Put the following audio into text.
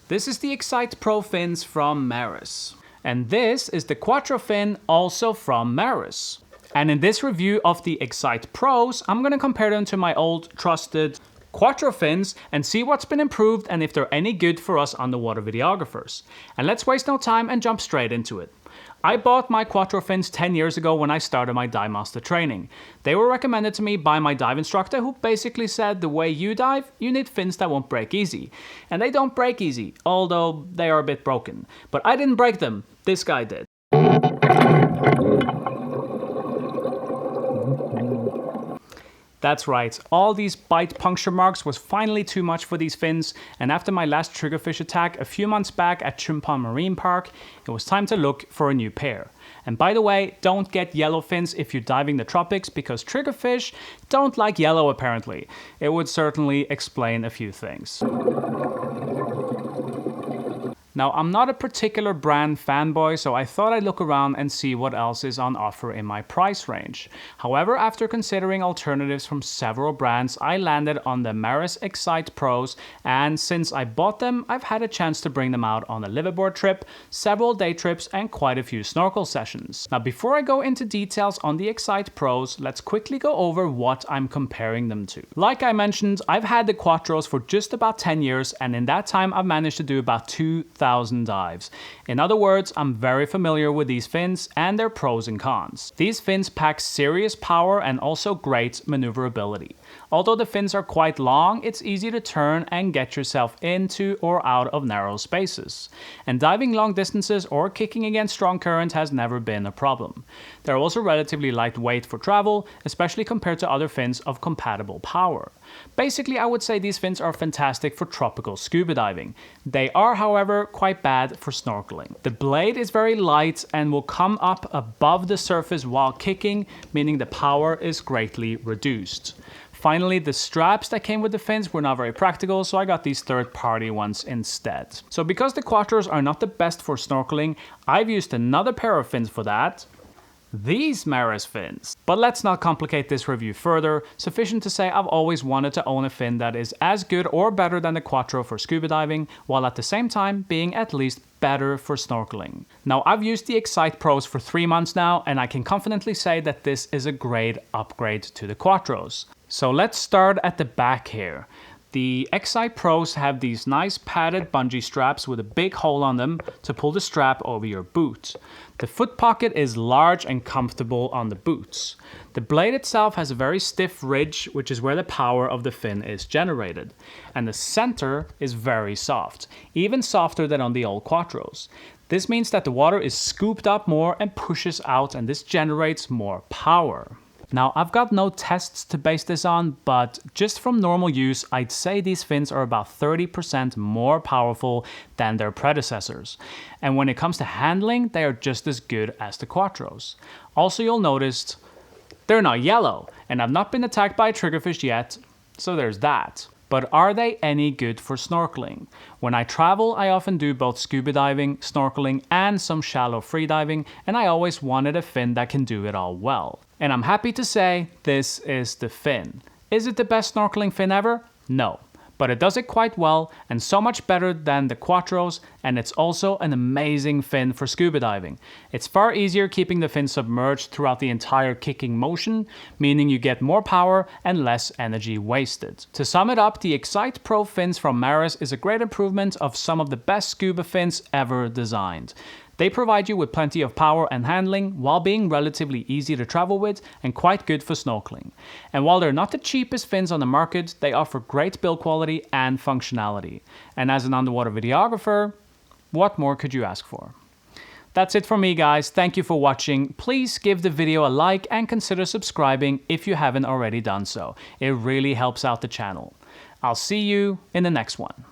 This is the Excite Pro fins from Maris. And this is the Quattro fin, also from Maris. And in this review of the Excite Pros, I'm going to compare them to my old trusted Quattro fins and see what's been improved and if they're any good for us underwater videographers. And let's waste no time and jump straight into it. I bought my Quattro fins 10 years ago when I started my dive master training. They were recommended to me by my dive instructor, who basically said the way you dive, you need fins that won't break easy. And they don't break easy, although they are a bit broken. But I didn't break them, this guy did. That's right, all these bite puncture marks was finally too much for these fins, and after my last triggerfish attack a few months back at Chumpan Marine Park, it was time to look for a new pair. And by the way, don't get yellow fins if you're diving the tropics, because triggerfish don't like yellow apparently. It would certainly explain a few things. Now, I'm not a particular brand fanboy, so I thought I'd look around and see what else is on offer in my price range. However, after considering alternatives from several brands, I landed on the Maris Excite Pros, and since I bought them, I've had a chance to bring them out on a liveaboard trip, several day trips, and quite a few snorkel sessions. Now, before I go into details on the Excite Pros, let's quickly go over what I'm comparing them to. Like I mentioned, I've had the Quattros for just about 10 years, and in that time, I've managed to do about 2,000 dives. In other words, I'm very familiar with these fins and their pros and cons. These fins pack serious power and also great maneuverability. Although the fins are quite long, it's easy to turn and get yourself into or out of narrow spaces. And diving long distances or kicking against strong current has never been a problem. They're also relatively lightweight for travel, especially compared to other fins of compatible power. Basically, I would say these fins are fantastic for tropical scuba diving. They are, however, quite bad for snorkeling. The blade is very light and will come up above the surface while kicking, meaning the power is greatly reduced. Finally, the straps that came with the fins were not very practical, so I got these third-party ones instead. So because the Quattros are not the best for snorkeling, I've used another pair of fins for that. These Maris fins. But let's not complicate this review further. Sufficient to say I've always wanted to own a fin that is as good or better than the Quattro for scuba diving, while at the same time being at least better for snorkeling. Now, I've used the Excite Pros for 3 months now, and I can confidently say that this is a great upgrade to the Quattros. So let's start at the back here. The Excite Pros have these nice padded bungee straps with a big hole on them to pull the strap over your boot. The foot pocket is large and comfortable on the boots. The blade itself has a very stiff ridge, which is where the power of the fin is generated. And the center is very soft, even softer than on the old Quattros. This means that the water is scooped up more and pushes out, and this generates more power. Now, I've got no tests to base this on, but just from normal use, I'd say these fins are about 30% more powerful than their predecessors. And when it comes to handling, they are just as good as the Quattros. Also, you'll notice they're not yellow, and I've not been attacked by a triggerfish yet, so there's that. But are they any good for snorkeling? When I travel, I often do both scuba diving, snorkeling, and some shallow free diving, and I always wanted a fin that can do it all well. And I'm happy to say this is the fin. Is it the best snorkeling fin ever? No. But it does it quite well, and so much better than the Quattros, and it's also an amazing fin for scuba diving. It's far easier keeping the fin submerged throughout the entire kicking motion, meaning you get more power and less energy wasted. To sum it up, the Excite Pro fins from Maris is a great improvement of some of the best scuba fins ever designed. They provide you with plenty of power and handling while being relatively easy to travel with and quite good for snorkeling. And while they're not the cheapest fins on the market, they offer great build quality and functionality. And as an underwater videographer, what more could you ask for? That's it from me, guys. Thank you for watching. Please give the video a like and consider subscribing if you haven't already done so. It really helps out the channel. I'll see you in the next one.